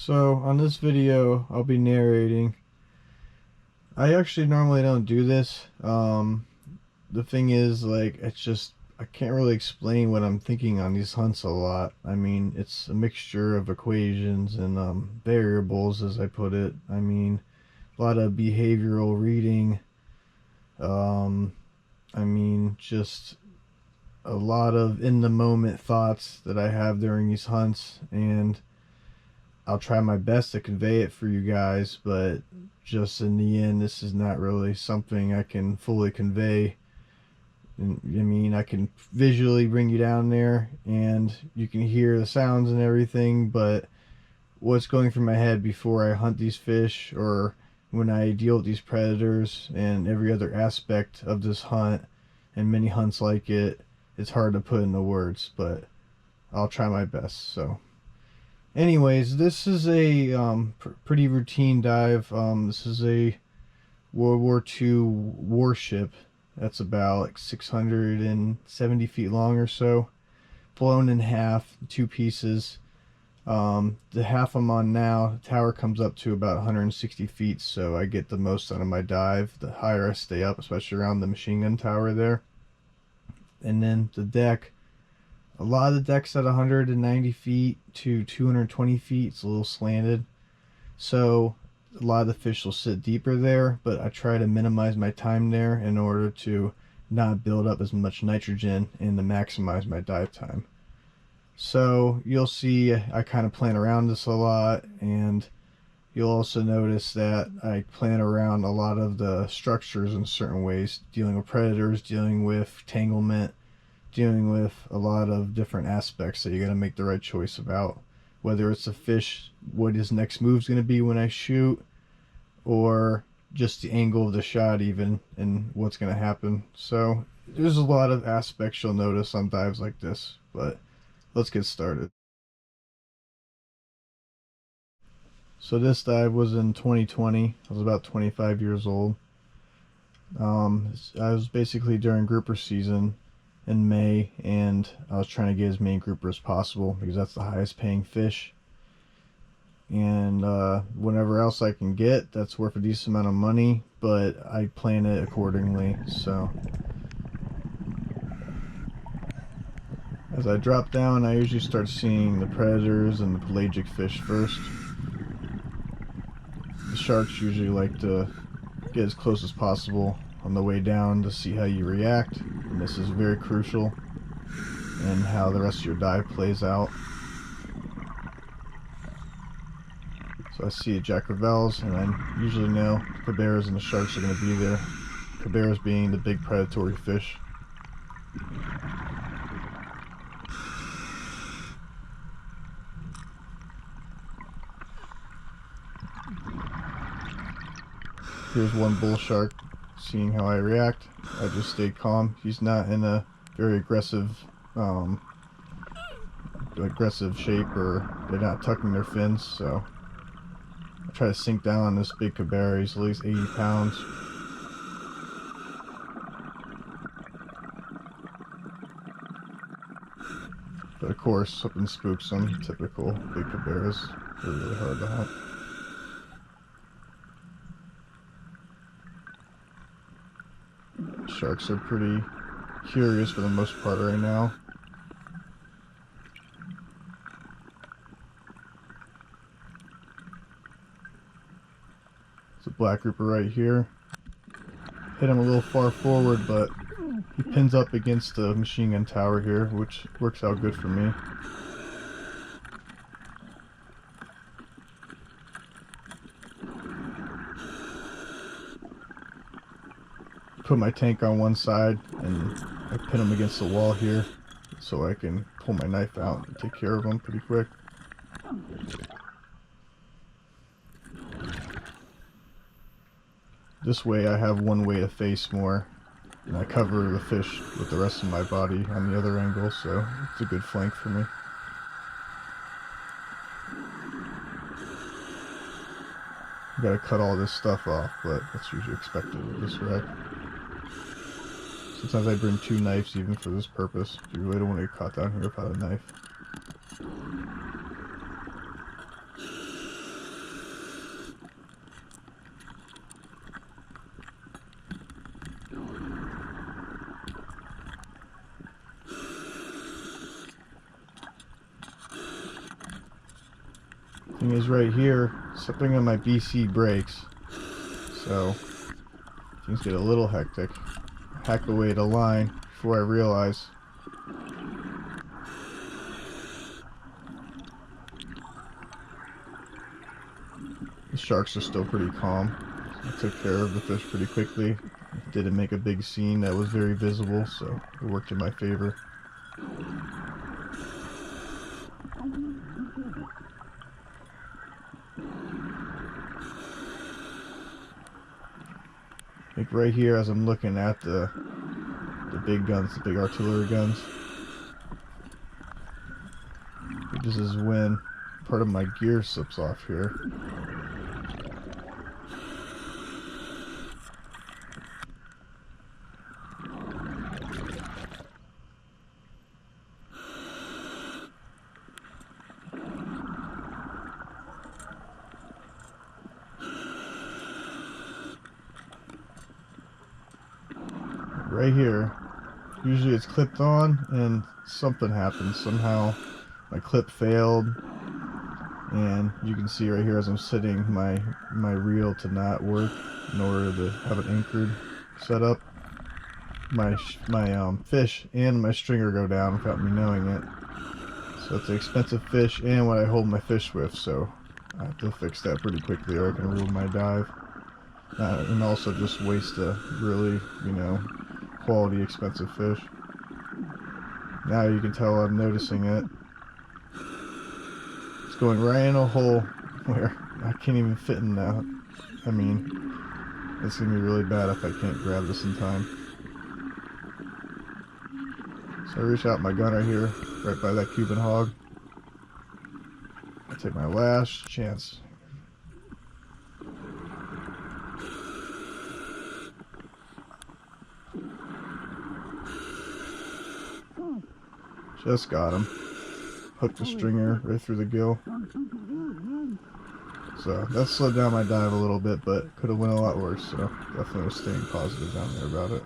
So on this video I'll be narrating. I actually normally don't do this. The thing is, like, it's just I can't really explain what I'm thinking on these hunts a lot. I mean, it's a mixture of equations and variables, as I put it. I mean, a lot of behavioral reading. um, I mean, just a lot of in the moment thoughts that I have during these hunts, and I'll try my best to convey it for you guys, but just in the end, this is not really something I can fully convey. And, I mean, I can visually bring you down there and you can hear the sounds and everything, but what's going through my head before I hunt these fish, or when I deal with these predators and every other aspect of this hunt and many hunts like it, it's hard to put into words, but I'll try my best. So anyways, this is a pretty routine dive. This is a World War II warship that's about like 670 feet long or so, blown in half, two pieces. The half I'm on now, the tower comes up to about 160 feet, so I get the most out of my dive the higher I stay up, especially around the machine gun tower there. And then the deck, a lot of the deck's at 190 feet to 220 feet. It's a little slanted, so a lot of the fish will sit deeper there, but I try to minimize my time there in order to not build up as much nitrogen and to maximize my dive time. So you'll see I kind of plan around this a lot, and you'll also notice that I plan around a lot of the structures in certain ways, dealing with predators, dealing with tanglement, dealing with a lot of different aspects that you got to make the right choice about, whether it's a fish, what his next move's going to be when I shoot, or just the angle of the shot even, and what's going to happen. So there's a lot of aspects you'll notice on dives like this, but let's get started. So this dive was in 2020. I was about 25 years old. I was basically during grouper season in May, and I was trying to get as many grouper as possible because that's the highest paying fish, and whatever else I can get that's worth a decent amount of money, but I plan it accordingly. So as I drop down, I usually start seeing the predators and the pelagic fish first. The sharks usually like to get as close as possible on the way down to see how you react, and this is very crucial in how the rest of your dive plays out. So I see Jack Crevalles, and I usually know the bears and the sharks are going to be there. Bears being the big predatory fish. Here's one bull shark. Seeing how I react, I just stay calm. He's not in a very aggressive shape, or they're not tucking their fins, so I try to sink down on this big cabera. He's at least 80 pounds. But of course, something spooks them. Typical big caberas. They're really hard to hunt. Sharks are pretty curious for the most part right now. It's a black grouper right here. Hit him a little far forward, but he pins up against the machine gun tower here, which works out good for me. Put my tank on one side and I pin him against the wall here so I can pull my knife out and take care of him pretty quick. This way I have one way to face more, and I cover the fish with the rest of my body on the other angle, so it's a good flank for me. Gotta cut all this stuff off, but that's usually expected with this wreck. Sometimes I bring two knives even for this purpose. You really don't want to get caught down here without a knife. Thing is, right here, something on my BC breaks, so things get a little hectic. Hack away the line before I realize. The sharks are still pretty calm. I took care of the fish pretty quickly. Didn't make a big scene that was very visible, so it worked in my favor. Like right here, as I'm looking at the big guns, the big artillery guns, this is when part of my gear slips off here. Right here, usually it's clipped on and something happens. Somehow my clip failed, and you can see right here as I'm sitting, my reel to not work in order to have it anchored set up. My fish and my stringer go down without me knowing it. So it's an expensive fish and what I hold my fish with, so I have to fix that pretty quickly or I can ruin my dive. And also just waste a really, quality expensive fish. Now you can tell I'm noticing it. It's going right in a hole where I can't even fit in that. I mean, it's gonna be really bad if I can't grab this in time. So I reach out my gun right here, right by that Cuban hog. I take my last chance. Just got him. Hooked the stringer right through the gill. So that slowed down my dive a little bit, but could have went a lot worse. So definitely was staying positive down there about it.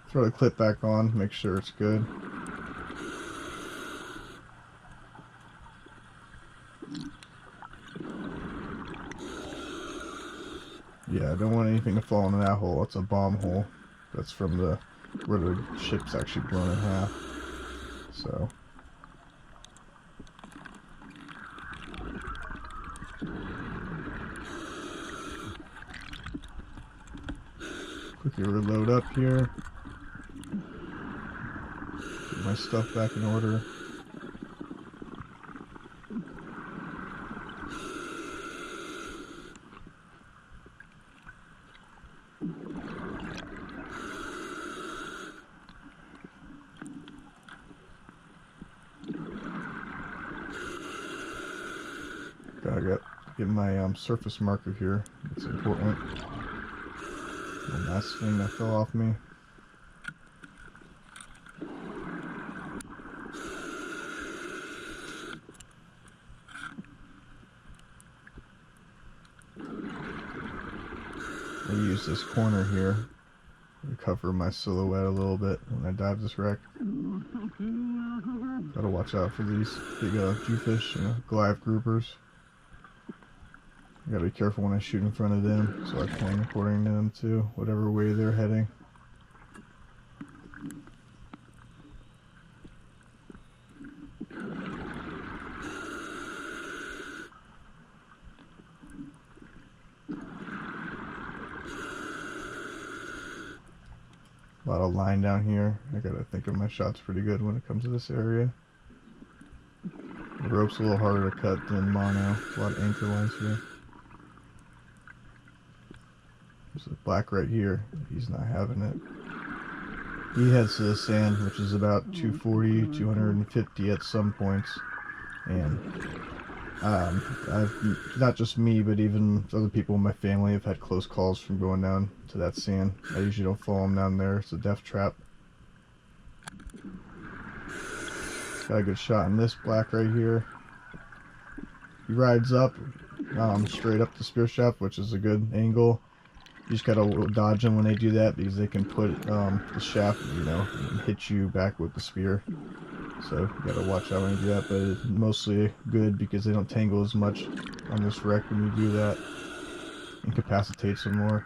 Throw the clip back on, make sure it's good. Yeah, I don't want anything to fall into that hole. It's a bomb hole. That's from where the ship's actually blown in half. So quickly reload up here. Get my stuff back in order. Gotta get my surface marker here. It's important. The last thing that fell off me. I use this corner here to cover my silhouette a little bit when I dive this wreck. Gotta watch out for these big Jewfish, Goliath groupers. Gotta be careful when I shoot in front of them, so I plan according to them too, whatever way they're heading. A lot of line down here. I gotta think of my shots pretty good when it comes to this area. The rope's a little harder to cut than mono. A lot of anchor lines here. There's a black right here. He's not having it. He heads to the sand, which is about 240, 250 at some points. And not just me, but even other people in my family have had close calls from going down to that sand. I usually don't follow them down there. It's a death trap. Got a good shot in this black right here. He rides up, straight up the spear shaft, which is a good angle. You just gotta dodge them when they do that because they can put the shaft, and hit you back with the spear. So you gotta watch out when you do that, but it's mostly good because they don't tangle as much on this wreck when you do that. Incapacitates them more.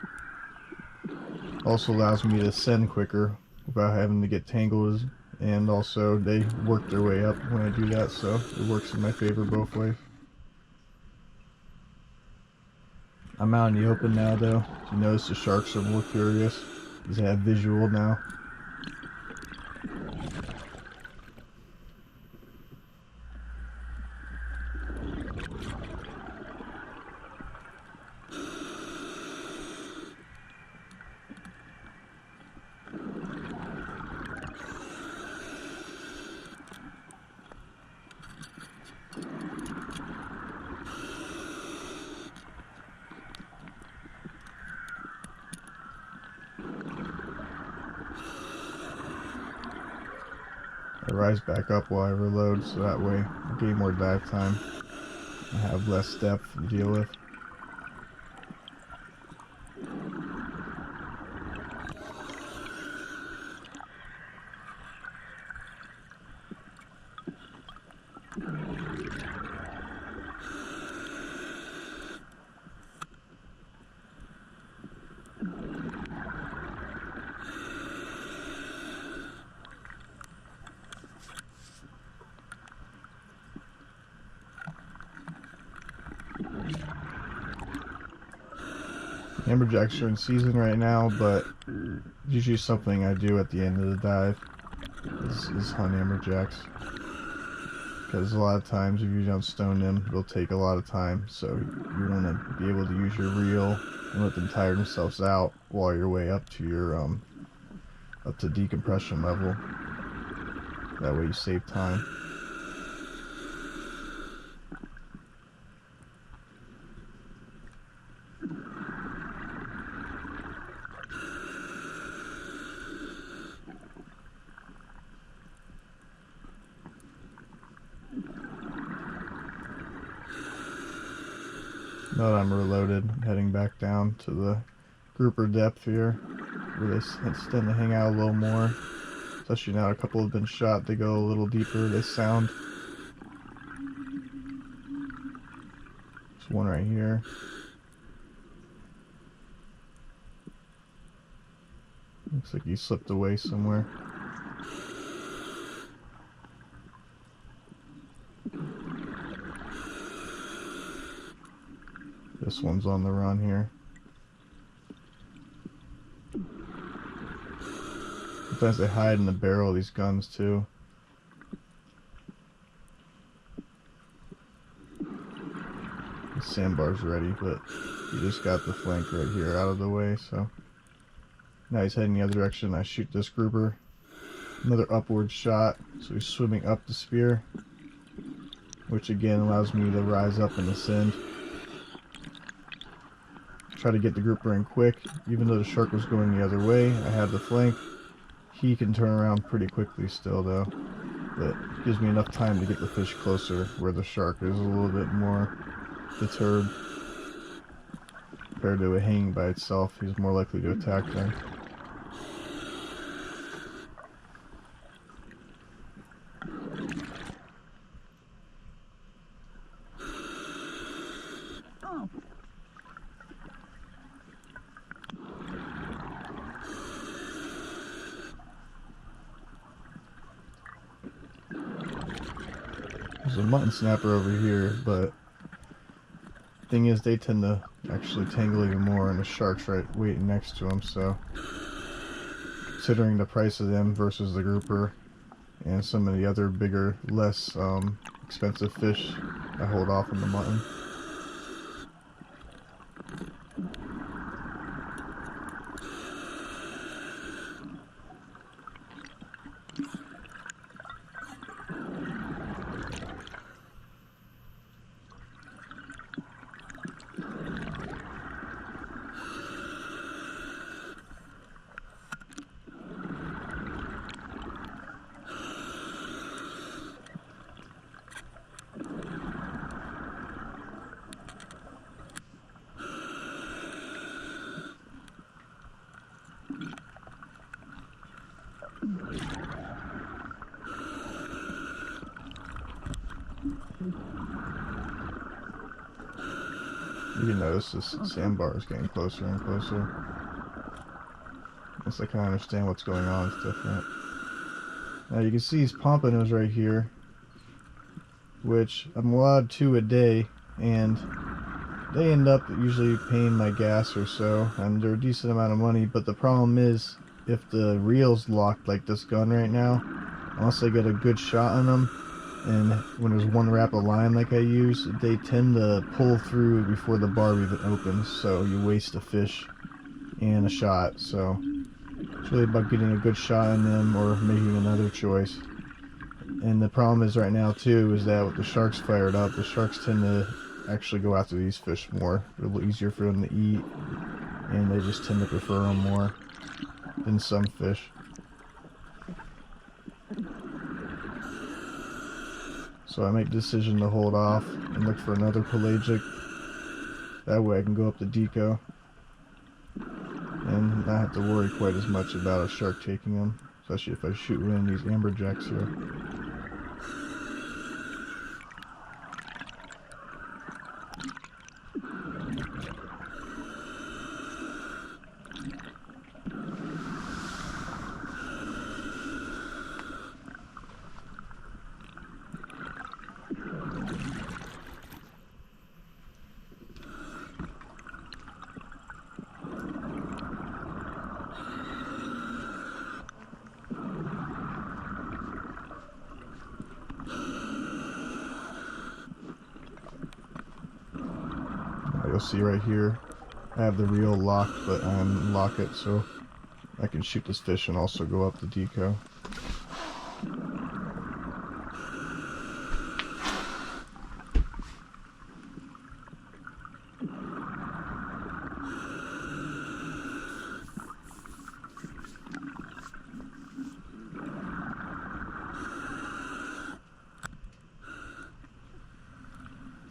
Also allows me to ascend quicker without having to get tangled, and also they work their way up when I do that, so it works in my favor both ways. I'm out in the open now though. You notice the sharks are more curious because they have visual now. I rise back up while I reload, so that way I gain more dive time. I have less depth to deal with. Amberjacks are in season right now, but usually something I do at the end of the dive is hunt amberjacks. Because a lot of times if you don't stone them, they'll take a lot of time, so you want to be able to use your reel and let them tire themselves out while you're way up to your up to decompression level. That way you save time. Now that I'm reloaded, I'm heading back down to the grouper depth here, where they tend to hang out a little more. Especially now a couple have been shot, they go a little deeper, they sound. There's one right here. Looks like he slipped away somewhere. This one's on the run here. Sometimes they hide in the barrel of these guns too. The sandbar's ready, but he just got the flank right here out of the way, so now he's heading the other direction. I shoot this grouper. Another upward shot, so he's swimming up the spear, which again allows me to rise up and ascend. Try to get the grouper in quick. Even though the shark was going the other way, I had the flank. He can turn around pretty quickly still though, but it gives me enough time to get the fish closer, where the shark is a little bit more deterred. Compared to it hanging by itself, he's more likely to attack them. There's a mutton snapper over here, but the thing is they tend to actually tangle even more, and the shark's right waiting next to them, so considering the price of them versus the grouper and some of the other bigger, less expensive fish, I hold off on the mutton. You can notice this sandbar is getting closer and closer. Once I kind of understand what's going on, it's different. Now you can see these pompanos right here, which I'm allowed 2 a day, and they end up usually paying my gas or so, and they're a decent amount of money. But the problem is, if the reel's locked like this gun right now, unless I get a good shot on them, and when there's one wrap of line like I use, they tend to pull through before the barb even opens, so you waste a fish and a shot. So it's really about getting a good shot on them or making another choice. And the problem is right now too is that with the sharks fired up, the sharks tend to actually go after these fish more. They're a little easier for them to eat, and they just tend to prefer them more than some fish. So I make the decision to hold off and look for another pelagic. That way I can go up the deco and not have to worry quite as much about a shark taking them, especially if I shoot one of these amberjacks here. You'll see right here, I have the reel locked, but I unlock it so I can shoot this fish and also go up the deco.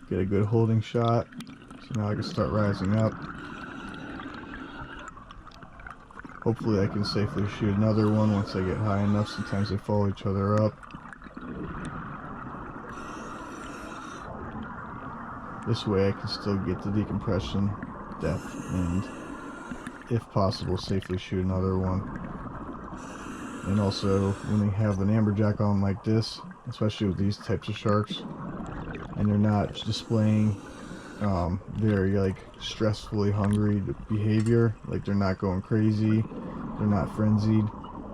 Get a good holding shot. So now I can start rising up. Hopefully I can safely shoot another one once I get high enough. Sometimes they follow each other up. This way I can still get the decompression depth and, if possible, safely shoot another one. And also, when they have an amberjack on like this, especially with these types of sharks, and they're not displaying very like stressfully hungry behavior, like they're not going crazy, they're not frenzied,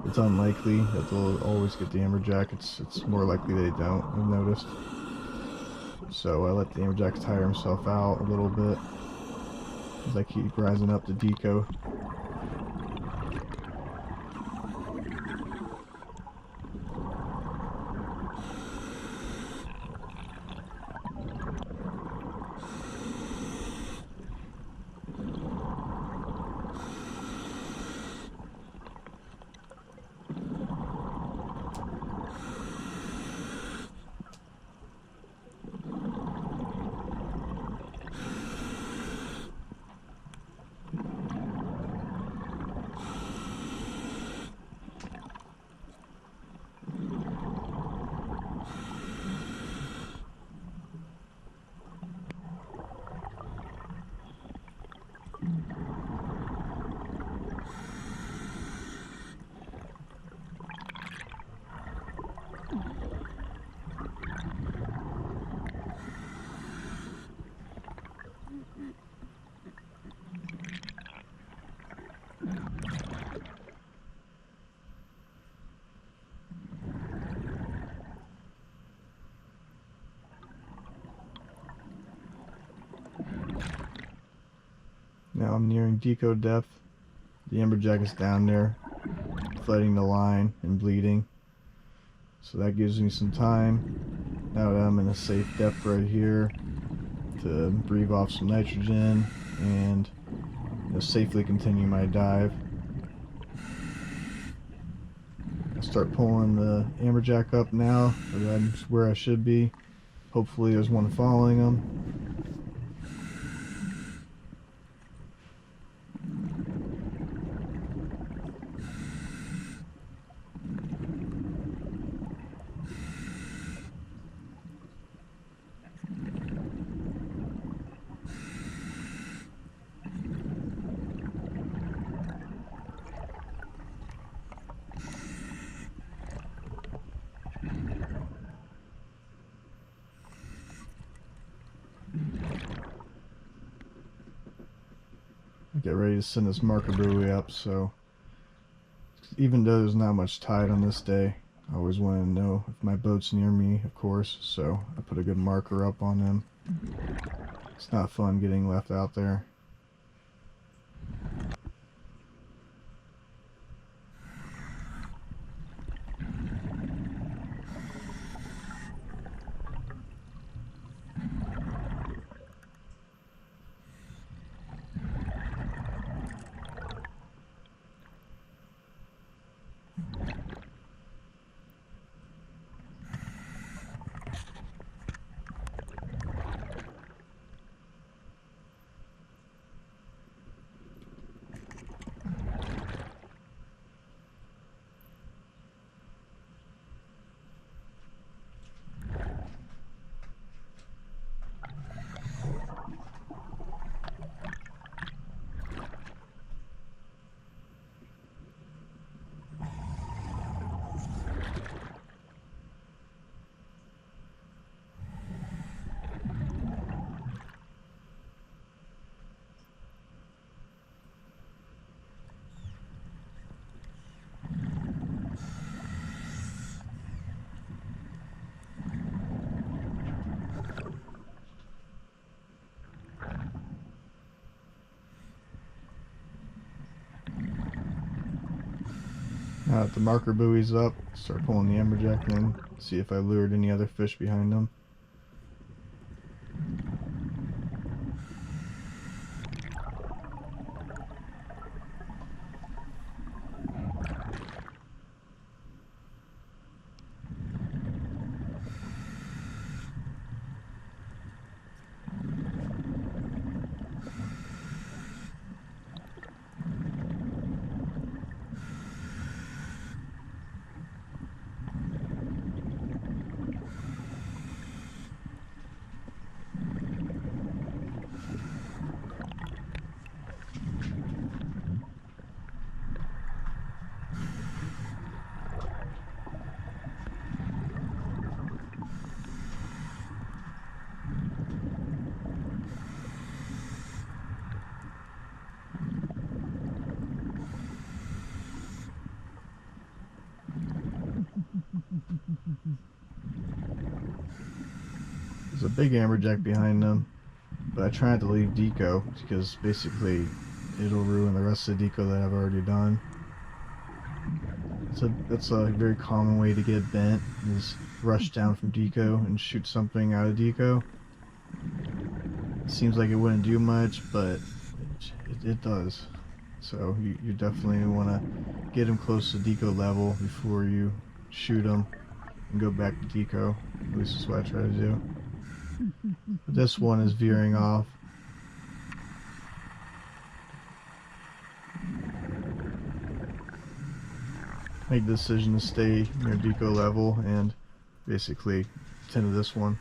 it's unlikely that they'll always get the amberjack. It's more likely they don't, I've noticed. So I let the amberjack tire himself out a little bit as I keep rising up the deco. Now I'm nearing deco depth. The amberjack is down there, flooding the line and bleeding. So that gives me some time, now that I'm in a safe depth right here, to breathe off some nitrogen and safely continue my dive. I'll start pulling the amberjack up now, so that's where I should be. Hopefully there's one following them. get ready to send this marker buoy up. So even though there's not much tide on this day, I always want to know if my boat's near me, of course, so I put a good marker up on them. It's not fun getting left out there. Now that the marker buoy's up, start pulling the amberjack in, see if I lured any other fish behind them. There's a big amberjack behind them, but I try not to leave deco because basically it'll ruin the rest of the deco that I've already done. That's a very common way to get bent, is rush down from deco and shoot something out of deco. It seems like it wouldn't do much, but it does. So you definitely want to get them close to deco level before you shoot them and go back to deco. At least that's what I try to do. But this one is veering off. Make the decision to stay near deco level and basically tend to this one.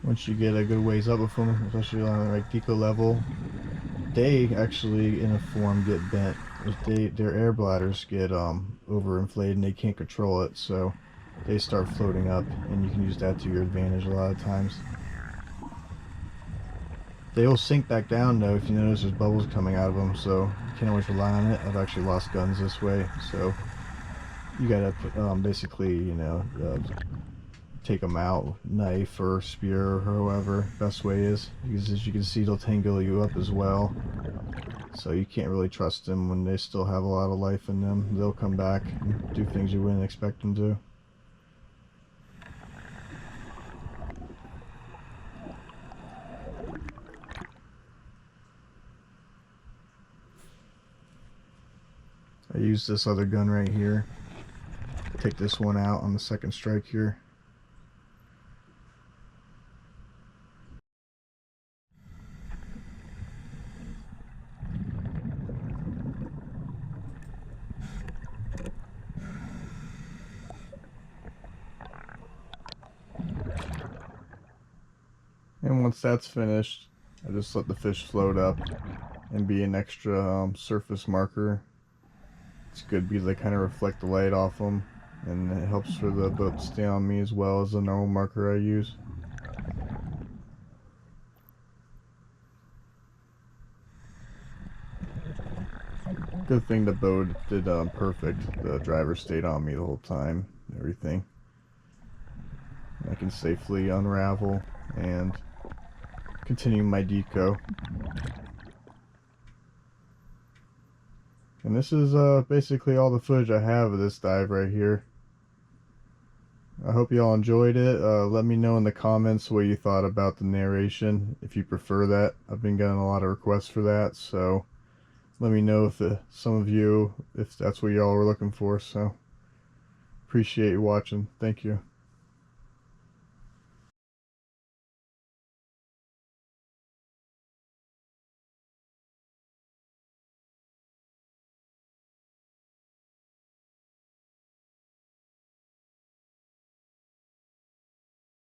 Once you get a good ways up with them, especially on like deco level, they actually in a form get bent. Their air bladders get overinflated and they can't control it, so they start floating up, and you can use that to your advantage a lot of times. They will sink back down though if you notice there's bubbles coming out of them, so you can't always rely on it. I've actually lost guns this way, so you gotta basically, you know, take them out, knife or spear or however best way is, because as you can see they'll tangle you up as well, so you can't really trust them when they still have a lot of life in them. They'll come back and do things you wouldn't expect them to. I use this other gun right here. Take this one out on the second strike here. once that's finished, I just let the fish float up and be an extra surface marker. It's good because they kind of reflect the light off them, and it helps for the boat to stay on me as well as the normal marker I use. Good thing the boat did perfect. The driver stayed on me the whole time, everything. I can safely unravel and continue my deco. And this is basically all the footage I have of this dive right here. I hope you all enjoyed it. Let me know in the comments what you thought about the narration, if you prefer that. I've been getting a lot of requests for that, so let me know if some of you, if that's what y'all were looking for. So appreciate you watching. Thank you.